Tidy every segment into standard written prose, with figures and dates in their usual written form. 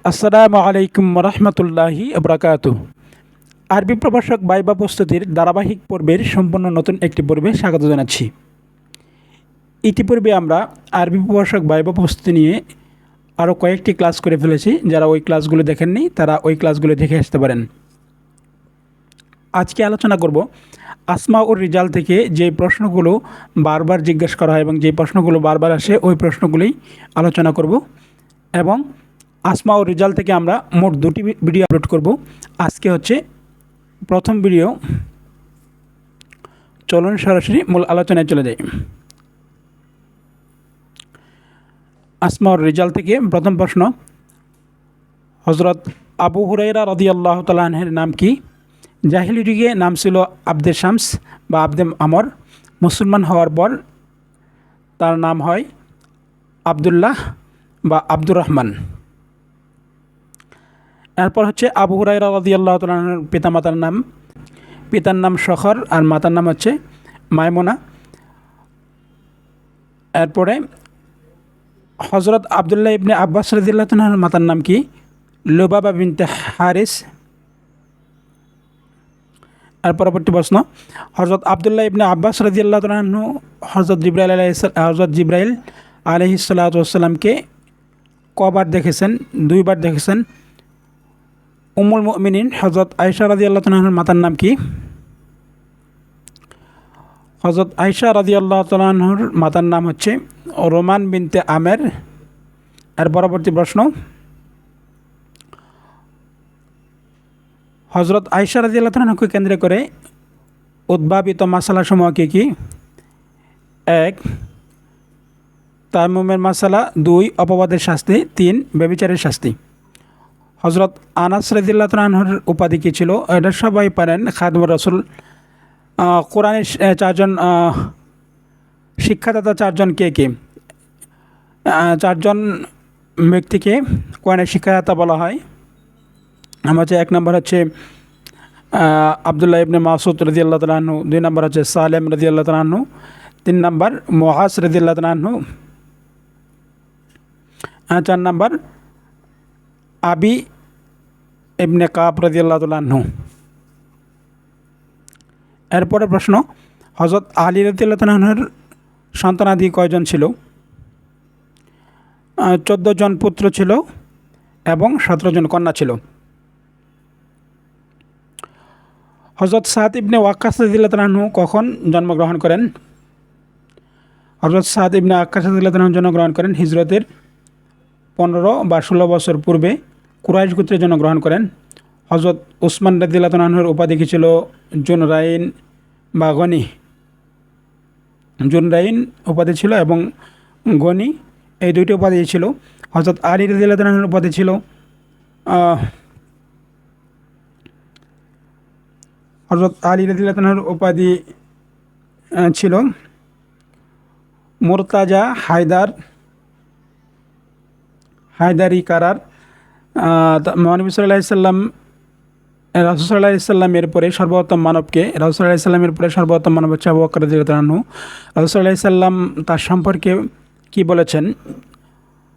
আসসালামু আলাইকুম রহমতুল্লাহি আবরাকাতু। আরবি প্রভাষক ভাইবা প্রস্তুতির ধারাবাহিক পর্বের সম্পূর্ণ নতুন একটি পর্বে স্বাগত জানাচ্ছি। ইতিপূর্বে আমরা আরবি প্রভাষক ভাইবা প্রস্তুতি নিয়ে আরও কয়েকটি ক্লাস করে ফেলেছি। যারা ওই ক্লাসগুলো দেখেননি তারা ওই ক্লাসগুলো দেখে আসতে পারেন। আজকে আলোচনা করব আসমা ও রিজাল থেকে যে প্রশ্নগুলো বারবার জিজ্ঞাসা করা হয় এবং যে প্রশ্নগুলো বারবার আসে ওই প্রশ্নগুলোই আলোচনা করব। এবং আসমা ও রিজাল থেকে আমরা মোট দুটি ভিডিও আপলোড করব। আজকে হচ্ছে প্রথম ভিডিও। চলুন সরাসরি মূল আলোচনায় চলে যাই। আসমা ও রিজাল থেকে প্রথম প্রশ্ন, হজরত আবু হুরাইরা রাদিয়াল্লাহু তাআলা আনহুর নাম কি? জাহিলি যুগে নাম ছিল আবদে শামস বা আবদে আমর। মুসলমান হওয়ার পর তার নাম হয় আবদুল্লাহ বা আব্দুর রহমান। এরপর হচ্ছে আবু হুরায়রা রাদিয়াল্লাহু তাআলা আনহুর পিতামাতার নাম, পিতার নাম শখর আর মাতার নাম হচ্ছে মাইমুনা। এরপরে হজরত আবদুল্লাহ ইবনে আব্বাস রাদিয়াল্লাহু তাআলা আনহুর মাতার নাম কি? লুবাবা বিনতে হারিস। আর পরবর্তী প্রশ্ন, হজরত আবদুল্লাহ ইবনে আব্বাস রাদিয়াল্লাহু তাআলা আনহু হজরত জিবরাইল আলাইহিস সালাতু ওয়াস সালামকে কবার দেখেছেন? দুইবার দেখেছেন। উম্মুল মুমিনিন হজরত আয়েশা রাদিয়াল্লাহু তাআলা আনহার মাতার নাম কি? হজরত আয়েশা রাদিয়াল্লাহু তাআলা আনহার মাতার নাম হচ্ছে রোমান বিনতে আমের। এর পরবর্তী প্রশ্ন, হজরত আয়েশা রাদিয়াল্লাহু তাআলা আনহাকে কেন্দ্র করে উদ্ভাবিত মাসালাসমূহ কী কী? 1. তায়াম্মুমের মাসালা। 2. অপবাদের শাস্তি। 3. ব্যভিচারের শাস্তি। হজরত আনাস রাদিয়াল্লাহু তাআলা আনহুর উপাধি কী ছিল? এটা সবাই পারেন, খাদিমুর রাসূল। কোরআনের চারজন শিক্ষাদাতা চারজন কে কে? চারজন ব্যক্তিকে কোরআনের শিক্ষাদাতা বলা হয়। আমার হচ্ছে 1 নম্বর হচ্ছে আবদুল্লাহ ইবনে মাসউদ রাদিয়াল্লাহু তাআলা আনহু। 2 নম্বর হচ্ছে সালেম রাদিয়াল্লাহু তাআলা আনহু। 3 নম্বর মুআজ রাদিয়াল্লাহু তাআলা আনহু। 4 নম্বর আবি ইবনে কাব রাদিয়াল্লাহু তাআলা আনহু। এরপরে প্রশ্ন, হযরত আলী রাদিয়াল্লাহু তাআলা আনহুর সন্তানাদি কয়জন ছিল? 14 জন পুত্র ছিল এবং 17 জন কন্যা ছিল। হযরত সাদ ইবনে ওয়াক্কাস রাদিয়াল্লাহু তাআলা আনহু কখন জন্মগ্রহণ করেন? হযরত সাদ ইবনে ওয়াক্কাস রাদিয়াল্লাহু তাআলা আনহু জন্মগ্রহণ করেন হিজরতের 15 বা 16 বছর পূর্বে। কুরাইশ গোত্রে জন্মগ্রহণ করেন। হযরত উসমান রাদিয়াল্লাহু তাআলা আনহুর উপাধি কী ছিল? জুনরাইন বা গনি। জুনরাইন উপাধি ছিল এবং গনি, এই দুইটি উপাধি ছিল। হযরত আলী রাদিয়াল্লাহু তাআলা আনহুর উপাধি ছিল হযরত আলী রাদিয়াল্লাহু তাআলা আনহুর উপাধি ছিল মুরতাজা, হায়দারি কারার। মহানবী সাল্লাল্লাহু আলাইহি সাল্লাম রাসূল সাল্লাল্লাহু আলাইহি সাল্লামের পরে সর্বোত্তম মানবকে? রাসূল সাল্লাল্লাহু আলাইহি সাল্লামের পরে সর্বোত্তম মানব হচ্ছে আবু বকর রাদিয়াল্লাহু তাআলা আনহু। রাসূল সাল্লাল্লাহু আলাইহি সাল্লাম তার সম্পর্কে কি বলেছেন?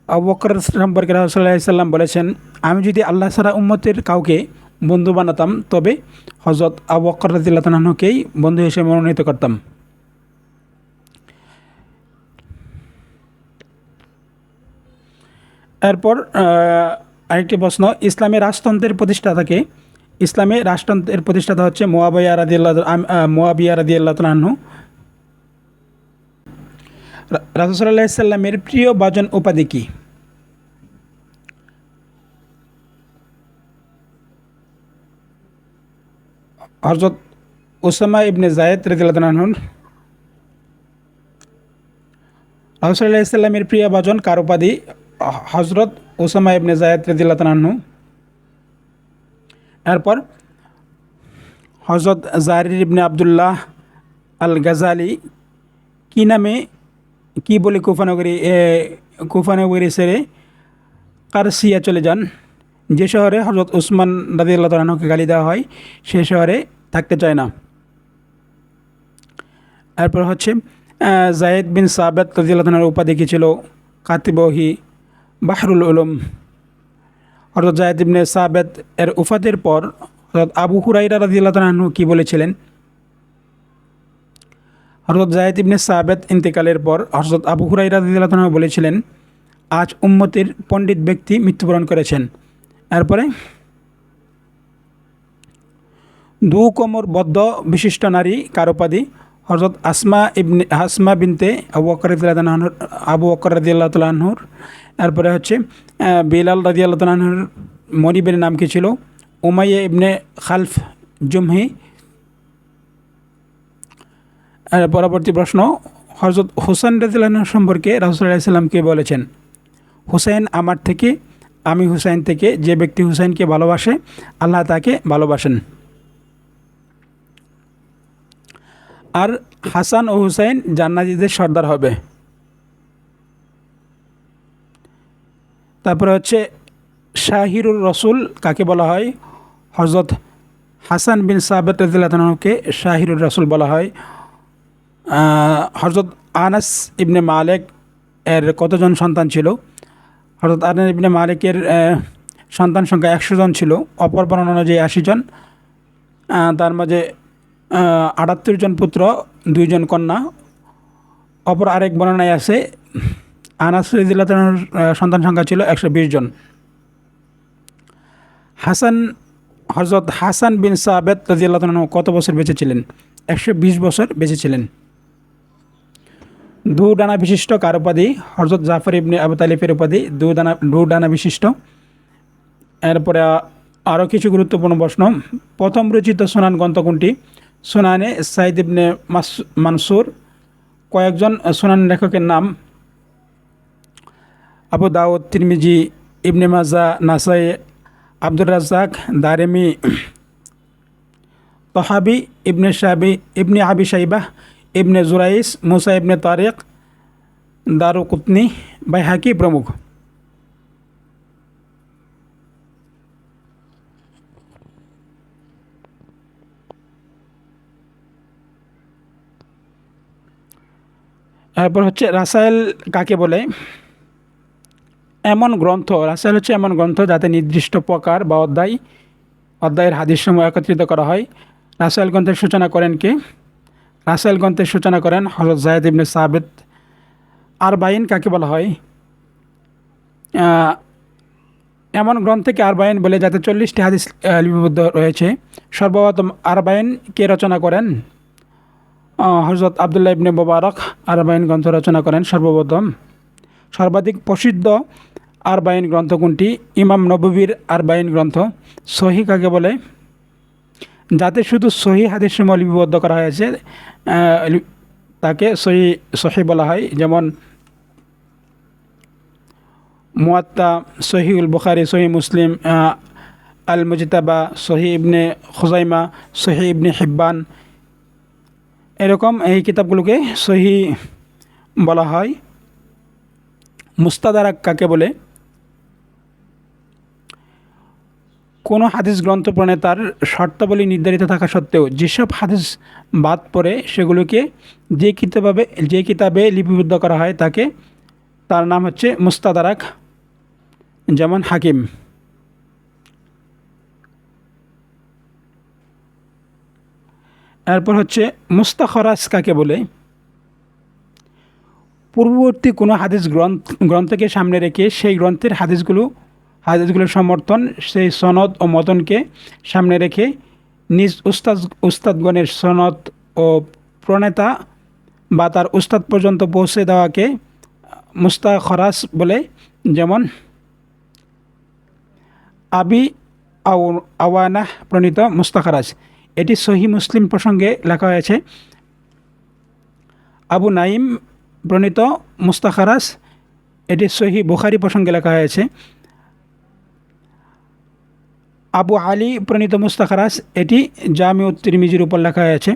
আবু বকর সম্পর্কে রাসূল সাল্লাল্লাহু আলাইহি সাল্লাম বলেছেন, আমি যদি আল্লাহ ছাড়া উম্মতের কাউকে বন্ধু বানাতাম তবে হযরত আবু বকর রাদিয়াল্লাহু তাআলা আনহুকেই বন্ধু হিসেবে মনোনীত করতাম। এরপর আরেকটি প্রশ্ন, ইসলামের রাজতন্ত্রের প্রতিষ্ঠাতাকে? ইসলামের রাজতন্ত্রের প্রতিষ্ঠাতা হচ্ছে মুয়াবিয়া রাদিয়াল্লাহু তাআলা আনহু। রাসূল সাল্লাল্লাহু আলাইহি সাল্লামের প্রিয় ভাজন উপাধি কি? হযরত উসামা ইবনে যায়েদ রাদিয়াল্লাহু তাআলা আনহু। রাসূল সাল্লাল্লাহু আলাইহি সাল্লামের প্রিয় ভাজন কার উপাধি? হযরত উসামা ইবনে যায়েদ রাদিয়াল্লাহু তাআলা আনহু। এরপর হযরত জারির ইবনে আব্দুল্লাহ আল গাজালি কি নামে, কি বলে কুফানগরী ছেড়ে কারসিয়া চলে যান? যে শহরে হযরত উসমান রাদিয়াল্লাহু তাআলা আনহুকে গালি দেওয়া হয় সেই শহরে থাকতে চায় না। এরপর হচ্ছে জায়েদ বিন সাবেত রাদিয়াল্লাহু তাআলার উপাধি কী ছিল? কাতিবহি বাহরুল উলুম। হযরত যায়েদ ইবনে সাবিত এর উফাতের পর হযরত আবু হুরায়রা রাদিয়াল্লাহু তাআলা আনহু কি বলেছিলেন? হযরত যায়েদ ইবনে সাবিত ইন্তেকালের পর হযরত আবু হুরায়রা রাদিয়াল্লাহু তাআলা বলেছিলেন, আজ উম্মতের পণ্ডিত ব্যক্তি মৃত্যুবরণ করেছেন। এরপরে দু কোমর বদ্ধ বিশিষ্ট নারী কার উপাধি? হযরত আসমা বিনতে আবু বকর রাদিয়াল্লাহু তাআলা আনহুর। এরপরে হচ্ছে বিলাল রাদিয়াল্লাহু তাআলা আনহুর মনিবের নাম কি ছিল? উমাইয়া ইবনে খালফ জুমহি। পরবর্তী প্রশ্ন, হযরত হুসাইন রাদিয়াল্লাহু আনহু সম্পর্কে রাসূল সাল্লাল্লাহু আলাইহি ওয়াসাল্লাম কে বলেছেন? হুসাইন আমার থেকে, আমি হুসাইন থেকে। যে ব্যক্তি হুসাইনকে ভালোবাসে আল্লাহ তাকে ভালোবাসেন। আর হাসান ও হুসাইন জান্নাতীদের সর্দার হবে। তারপরে হচ্ছে শাহিরুর রসুল কাকে বলা হয়? হযরত হাসান বিন সাবিত রাদিয়াল্লাহু আনহুকে শাহিরুর রসুল বলা হয়। হযরত আনাস ইবনে মালিক এর কতজন সন্তান ছিল? হযরত আনাস ইবনে মালিকের সন্তান সংখ্যা 100 জন ছিল। অপর বর্ণনা অনুযায়ী 80 জন। তার মাঝে 78 জন পুত্র, 2 জন কন্যা। অপর আরেক বর্ণনায় আছে আনাস রাদিয়াল্লাহু আনহুর সন্তান সংখ্যা ছিল 120 জন। হযরত হাসান বিন সাবিত রাদিয়াল্লাহু আনহু কত বছর বেঁচে ছিলেন? 120 বছর বেঁচে ছিলেন। দু ডানা বিশিষ্ট কার উপাধি? হযরত জাফর ইবনে আবু তালিবের উপাধি দু ডানা বিশিষ্ট। এরপরে আরও কিছু গুরুত্বপূর্ণ প্রশ্ন। প্রথম রচিত সুনান গ্রন্থ কোনটি? সুনানে সাঈদ ইবনে মানসুর। কয়েকজন সুনান লেখকের নাম? আবু দাউদ, তিরমিজি, ইবনে মাজাহ, নাসাই, আব্দুর রাজ্জাক, দারিমি, তহাবি, ইবনে আবি শাইবাহ, ইবনে জুরাইস, মুসা ইবনে তারিক, দারুকুতনি, বাইহাকি প্রমুখ। এরপর হচ্ছে রাসায়েল কাকে বলে? এমন গ্রন্থ, রাসায়েল হচ্ছে এমন গ্রন্থ যাতে নির্দিষ্ট প্রকার বা অধ্যায়ের হাদিসসমূহ একত্রিত করা হয়। রাসায়েল গ্রন্থের সূচনা করেন কে? রাসায়েল গ্রন্থের সূচনা করেন হযরত যায়েদ ইবনে সাবিত। আরবাইন কাকে বলা হয়? এমন গ্রন্থকে আরবাইন বলে যাতে 40টি হাদিস লিপিবদ্ধ রয়েছে। সর্বপ্রথম আরবাইন কে রচনা করেন? হযরত আবদুল্লাহ ইবনে মুবারক আরবাইন গ্রন্থ রচনা করেন সর্বপ্রথম। সর্বাধিক প্রসিদ্ধ আরবাইন গ্রন্থ কোনটি? ইমাম নববীর আরবাইন গ্রন্থ। সহি কাকে বলে? যাতে শুধু সহি হাদিসসমূহ লিপিবদ্ধ করা হয়েছে তাকে সহি বলা হয়। যেমন মুয়াত্তা, সহিউল বুখারী, সহি মুসলিম, আল মুজতাবা, সহি ইবনে খুজাইমা, সহি ইবনে হিব্বান। এরকম এই কিতাবগুলোকে সহি বলা হয়। মুস্তাদরাক কাকে বলে? কোনো হাদিস গ্রন্থ প্রণেতার শর্তাবলী নির্ধারিত থাকা সত্ত্বেও যেসব হাদিস বাদ পড়ে সেগুলোকে যে কিতাবে লিপিবদ্ধ করা হয় তার নাম হচ্ছে মুস্তাদরাক। যেমন হাকিম। এরপর হচ্ছে মুস্তাখরাজ কাকে বলে? পূর্ববর্তী কোনো হাদিস গ্রন্থকে সামনে রেখে সেই গ্রন্থের হাদিসগুলোর সমর্থন, সেই সনদ ও মতনকে সামনে রেখে নিজ উস্তাদগণের সনদ ও প্রণেতা বা তার উস্তাদ পর্যন্ত পৌঁছে দেওয়াকে মুস্তাখরাজ বলে। যেমন আবি আওয়ানাহ প্রণীত মুস্তাখরাজ, এটি সহি মুসলিম প্রসঙ্গে লেখা হয়েছে। আবু নাইম প্রণীত মুস্তাখরাজ, এটি সহি বুখারী প্রসঙ্গে লেখা হয়েছে। আবু আলী প্রণীত মুস্তাখরাজ, এটি জামিউত তিরমিজির উপর লেখা হয়েছে।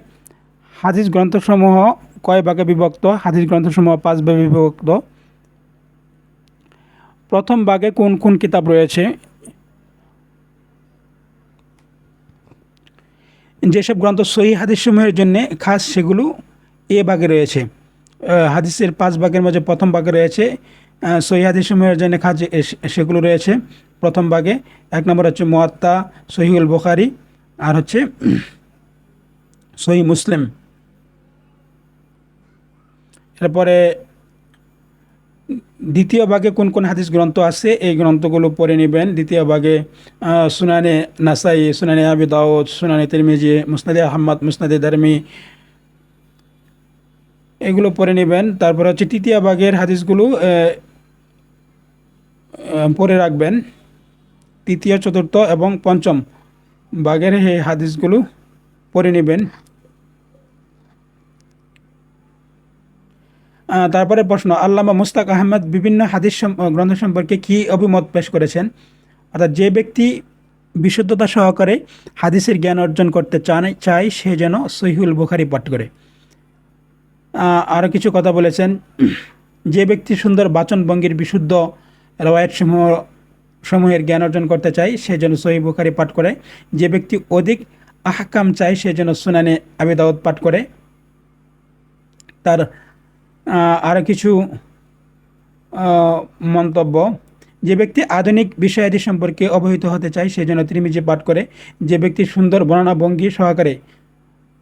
হাদিস গ্রন্থসমূহ কয় ভাগে বিভক্ত? হাদিস গ্রন্থসমূহ 5 ভাগে বিভক্ত। প্রথম ভাগে কোন কোন কিতাব রয়েছে? যেসব গ্রন্থ সহি হাদিসসমূহের জন্য খাস সেগুলো এ ভাগে রয়েছে। হাদিসের 5 ভাগের মধ্যে প্রথম ভাগে রয়েছে সহি হাদিসসমূহের জন্য খাস, সেগুলো রয়েছে প্রথম ভাগে। এক নম্বর হচ্ছে মুয়াত্তা, সহিহুল বুখারী, আর হচ্ছে সহিহ মুসলিম। এরপরে দ্বিতীয় ভাগে কোন কোন হাদিস গ্রন্থ আছে এই গ্রন্থগুলো পড়ে নেবেন। দ্বিতীয় ভাগে সুনানে নাসাই, সুনানে আবি দাউদ, সুনানে তিরমিজি, মুসনাদে আহমদ, মুসনাদে দারমি, এগুলো পড়ে নেবেন। তারপর হচ্ছে তৃতীয় ভাগের হাদিসগুলো পড়ে রাখবেন। তৃতীয়, চতুর্থ এবং পঞ্চম ভাগের এই হাদিসগুলো পড়ে নেবেন। তারপরে প্রশ্ন, আল্লামা মুস্তাক আহমদ বিভিন্ন হাদিস গ্রন্থ সম্পর্কে কী অভিমত পেশ করেছেন? অর্থাৎ যে ব্যক্তি বিশুদ্ধতা সহকারে হাদিসের জ্ঞান অর্জন করতে চায় সে যেন সহিহুল বুখারী পাঠ করে। আরও কিছু কথা বলেছেন, যে ব্যক্তি সুন্দর বাচনভঙ্গির বিশুদ্ধ রওয়ায়াত সমূহের জ্ঞান অর্জন করতে চায় সে যেন সহিহ বুখারী পাঠ করে। যে ব্যক্তি অধিক আহকাম চায় সে যেন সুনানে আবি দাউদ পাঠ করে। তার আরও কিছু মন্তব্য, যে ব্যক্তি আধুনিক বিষয়াদি সম্পর্কে অবহিত হতে চায় সে যেন তিরমিজি পাঠ করে। যে ব্যক্তি সুন্দর বর্ণনা ভঙ্গি সহকারে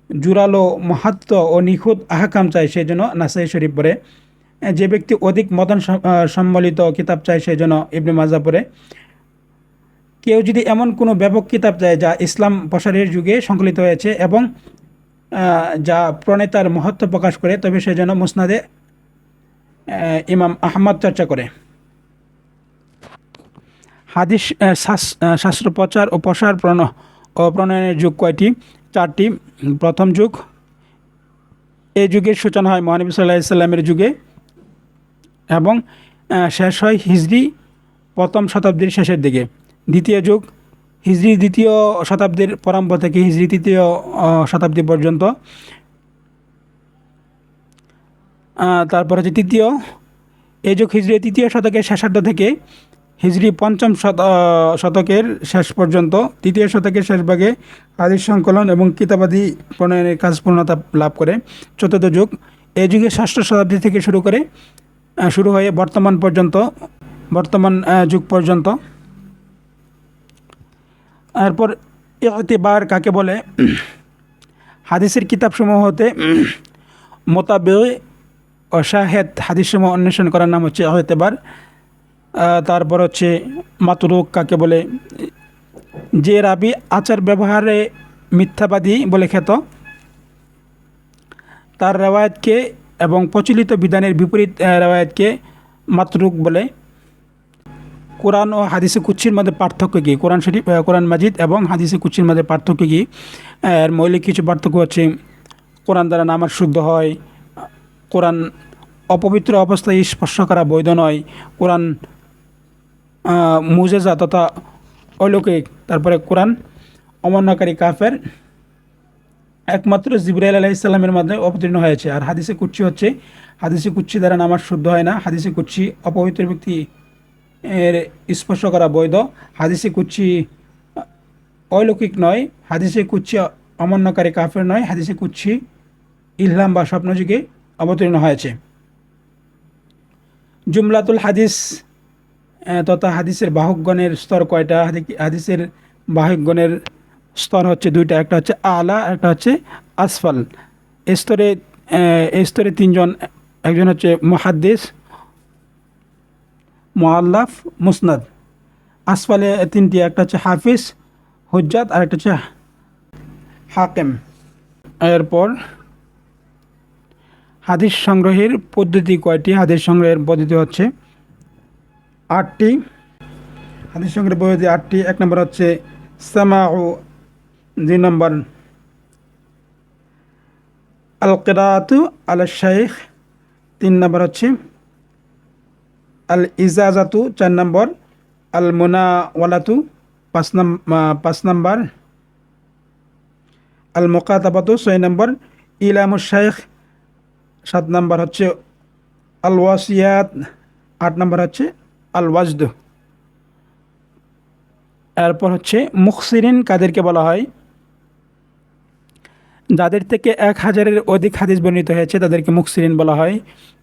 জুরালো, মাহাত্ম ও নিখুঁত আহকাম চায় সে যেন নাসাই শরীফ পড়ে। যে ব্যক্তি অধিক মতন সম্বলিত কিতাব চায় সে যেন ইবনে মাজা পড়ে। কেউ যদি এমন কোনো ব্যাপক কিতাব চায় যা ইসলাম প্রসারের যুগে সংকলিত হয়েছে এবং যা প্রণেতার মহত্ব প্রকাশ করে তবে সে যেন মুসনাদে ইমাম আহমদ চর্চা করে। হাদিস শাস্ত্র প্রচার ও প্রসার প্রণয়নের যুগ কয়টি? 4টি। প্রথম যুগ, এই যুগের সূচনা হয় মহানবী সাল্লাল্লাহু আলাইহি সাল্লামের যুগে এবং শেষ হয় হিজরি প্রথম শতাব্দীর শেষের দিকে। দ্বিতীয় যুগ, হিজরি দ্বিতীয় শতাব্দীর প্রারম্ভ থেকে হিজরি তৃতীয় শতাব্দী পর্যন্ত। তারপর হচ্ছে তৃতীয়, এই যুগ হিজরি তৃতীয় শতকের শেষার্ধ থেকে হিজরি পঞ্চম শতকের শেষ পর্যন্ত। তৃতীয় শতকের শেষ ভাগে হাদিস সংকলন এবং কিতাবাদি প্রণয়নের কাজ পূর্ণতা লাভ করে। চতুর্থ যুগ, এই যুগে ষষ্ঠ শতাব্দী থেকে শুরু হয়ে বর্তমান যুগ পর্যন্ত। এরপর ইতিবার কাকে বলে? হাদিসের কিতাবসমূহ হতে মোতাবেক ও শাহেদ হাদিসসমূহ অন্বেষণ করার নাম হচ্ছে ইতিবার। তারপর হচ্ছে মাতরুক কাকে বলে? যে রাবি আচার ব্যবহারে মিথ্যাবাদী বলে খ্যাত, তার রেওয়ায়েতকে এবং প্রচলিত বিধানের বিপরীত রেওয়ায়েতকে মাতরুক বলে। কোরআন ও হাদিসে কুচ্ছির মধ্যে পার্থক্য কী? কোরআন মাজিদ এবং হাদিসে কুচ্ছির মধ্যে পার্থক্য কী? এর মৌলিক কিছু পার্থক্য হচ্ছে, কোরআন দ্বারা নামাজ শুদ্ধ হয়, কোরআন অপবিত্র অবস্থায় স্পর্শ করা বৈধ নয়, কোরআন মুজেজা তথা অলৌকিক, তারপরে কোরআন অমান্যকারী কাফের একমাত্র জিবরাইল আলাইহিস সালামের মাধ্যমে অবতীর্ণ হয়েছে। আর হাদিসে কুচ্ছি হচ্ছে, হাদিসে কুচ্ছি দ্বারা নামাজ শুদ্ধ হয় না, হাদিসে কুচ্ছি অপবিত্র ব্যক্তি এর স্পর্শ করা বৈধ, হাদিসে কুচ্ছি অলৌকিক নয়, হাদিসে কুচ্ছি অমান্যকারী কাফের নয়, হাদিসে কুচ্ছি ইলহাম বা স্বপ্নযুগে অবতীর্ণ হয়েছে। জুমলাতুল হাদিস তথা হাদিসের বাহকগণের স্তর কয়টা? হাদিসের বাহকগণের স্তর হচ্ছে 2টা, একটা হচ্ছে আলা, একটা হচ্ছে আসফাল। এই স্তরে 3জন, একজন হচ্ছে মুহাদ্দিস, মুআল্লাফ, মুসনাদ। আসফালে 3টি, একটা হচ্ছে হাফিজ, হুজ্জাত, আর একটা হচ্ছে হাকিম। এরপর হাদিস সংগ্রহের পদ্ধতি কয়টি? হাদিস সংগ্রহের পদ্ধতি হচ্ছে 8টি। হাদিস সংগ্রহের পদ্ধতি 8টি। 1 নম্বর হচ্ছে সামাউ, 2 নম্বর আল কিরাআতু আলা শাইখ, 3 নম্বর হচ্ছে আল ইজাজাতু, 4 নম্বর আল মুনাওয়ালাতু, 5 নম্বর আল মুকাতাবাতু, 6 নম্বর ইলামুশ শাইখ, 7 নম্বর হচ্ছে আল ওয়াসিয়াত, 8 নম্বর হচ্ছে আল ওয়াজদ। এরপর হচ্ছে মুখসিরিন কাদেরকে বলা হয়? যাদের থেকে 1000-এর অধিক হাদিস বর্ণিত হয়েছে তাদেরকে মুখসিরিন বলা হয়,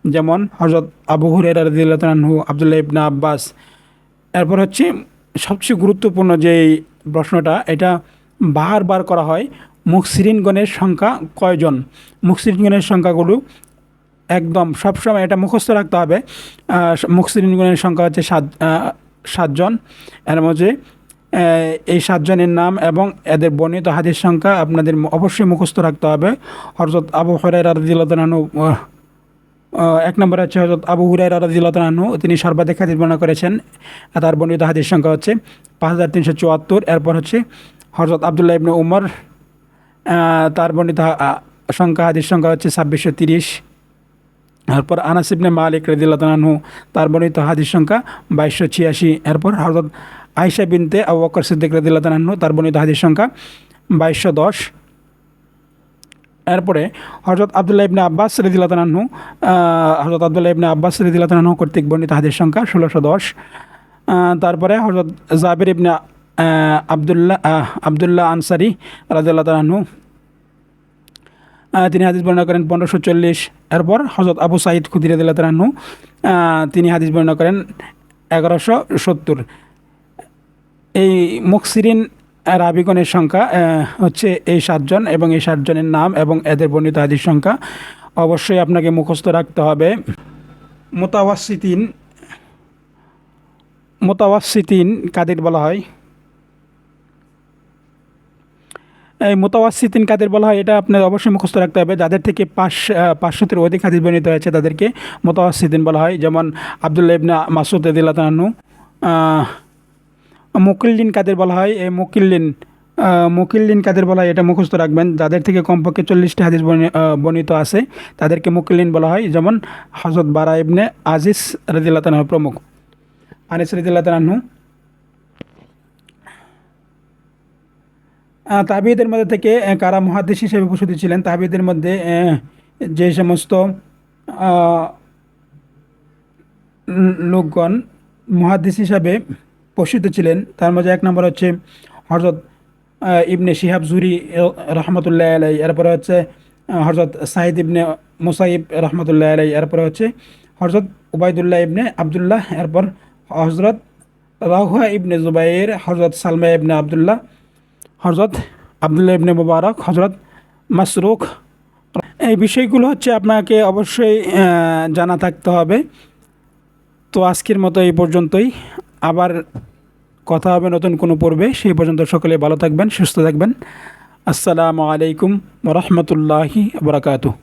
যেমন হযরত আবু হুরায়রা রাদিয়াল্লাহু আনহু, আব্দুল্লাহ ইবনে আব্বাস। এরপর হচ্ছে সবচেয়ে গুরুত্বপূর্ণ যে প্রশ্নটা, এটা বারবার করা হয়, মুখসিরিনগণের সংখ্যা কয়জন? মুখসিরিনগণের সংখ্যাগুলো একদম সবসময় এটা মুখস্থ রাখতে হবে। মুখসিরিনগণের সংখ্যা হচ্ছে সাতজন। এর মধ্যে এই সাতজনের নাম এবং এদের বর্ণিত হাদিস সংখ্যা আপনাদের অবশ্যই মুখস্থ রাখতে হবে। হযরত আবু হুরায়রা রাদিয়াল্লাহু আনহু, এক নম্বরে হচ্ছে হযরত আবু হুরায়রা রাদিয়াল্লাহু আনহু, তিনি সর্বাধিক হাদিস বর্ণনা করেছেন। তার বর্ণিত হাদিস সংখ্যা হচ্ছে 5374। এরপর হচ্ছে হযরত আব্দুল্লাহ ইবনে উমর, তার বর্ণিত হাদিস সংখ্যা হচ্ছে 2630। এরপর আনাস ইবনে মালিক রাদিয়াল্লাহু আনহু, তার বর্ণিত হাদিস সংখ্যা 2286। এরপর হযরত আয়েশা বিনতে আবু বকর সিদ্দিক রাদিয়াল্লাহু আনহু, তার বর্ণিত হাদিস সংখ্যা 2210। এরপরে হযরত আব্দুল্লাহ ইবনে আব্বাস রাদিয়াল্লাহু আনহু, কর্তৃক বর্ণিত হাদিস সংখ্যা 1610। তারপরে হযরত জাবির ইবনে আব্দুল্লাহ আনসারী রাদিয়াল্লাহু আনহু, তিনি হাদিস বর্ণনা করেন 1540। এরপর হযরত আবু সাঈদ খুদরি রাদিয়াল্লাহু আনহু, তিনি হাদিস বর্ণনা করেন 1170। এই মুখসিরিন রাবিগণের সংখ্যা হচ্ছে এই সাতজন, এবং এই সাতজনের নাম এবং এদের বর্ণিত হাদিস সংখ্যা অবশ্যই আপনাকে মুখস্থ রাখতে হবে। মুতাওয়াসসিতিন কাদের বলা হয়? এই মুতাওয়াসসিতিন কাদের বলা হয়, এটা আপনার অবশ্যই মুখস্থ রাখতে হবে। যাদের থেকে 500-এর অধিক হাদিস বর্ণিত হয়েছে তাদেরকে মুতাওয়াসসিতিন বলা হয়। যেমন আব্দুল্লাহ ইবনে মাসউদ রাদিয়াল্লাহু আনহু। মুকিল্লিন কাদের বলা হয়? এই মুকিল্লিন কাদের বলা হয় এটা মুখস্থ রাখবেন। যাদের থেকে কমপক্ষে 40টি হাদিস বর্ণিত আছে তাদেরকে মুকিল্লিন বলা হয়। যেমন হযরত বারা ইবনে আজিজ রাদিয়াল্লাহু আনহু প্রমুখ। আনাস রাদিয়াল্লাহু আনহু। তাবিঈদের মধ্যে থেকে কারা মুহাদ্দিস হিসেবে প্রসিদ্ধ ছিলেন? তাবিঈদের মধ্যে যে সমস্ত লোকগণ মুহাদ্দিস হিসাবে প্রসিদ্ধ ছিলেন তার মধ্যে এক নম্বর হচ্ছে হযরত ইবনে শিহাব জুহরি রহমতুল্লাহ আলাইহি। এরপরে হচ্ছে হযরত সাঈদ ইবনে মুসাইব রহমতুল্লাহ আলাইহি। এরপরে হচ্ছে হযরত উবাইদুল্লাহ ইবনে আবদুল্লাহ। এরপর হযরত রাওহা ইবনে জুবাইর, হযরত সালমা ইবনে আবদুল্লাহ, হযরত আবদুল্লাহ ইবনে মুবারক, হযরত মাসরুক। এই বিষয়গুলো হচ্ছে আপনাকে অবশ্যই জানা থাকতে হবে। তো আজকের মতো এই পর্যন্তই, আবার কথা হবে নতুন কোনো পর্বে। সেই পর্যন্ত সকলে ভালো থাকবেন, সুস্থ থাকবেন। আসসালামু আলাইকুম ওয়া রাহমাতুল্লাহি ওয়া বারাকাতুহু।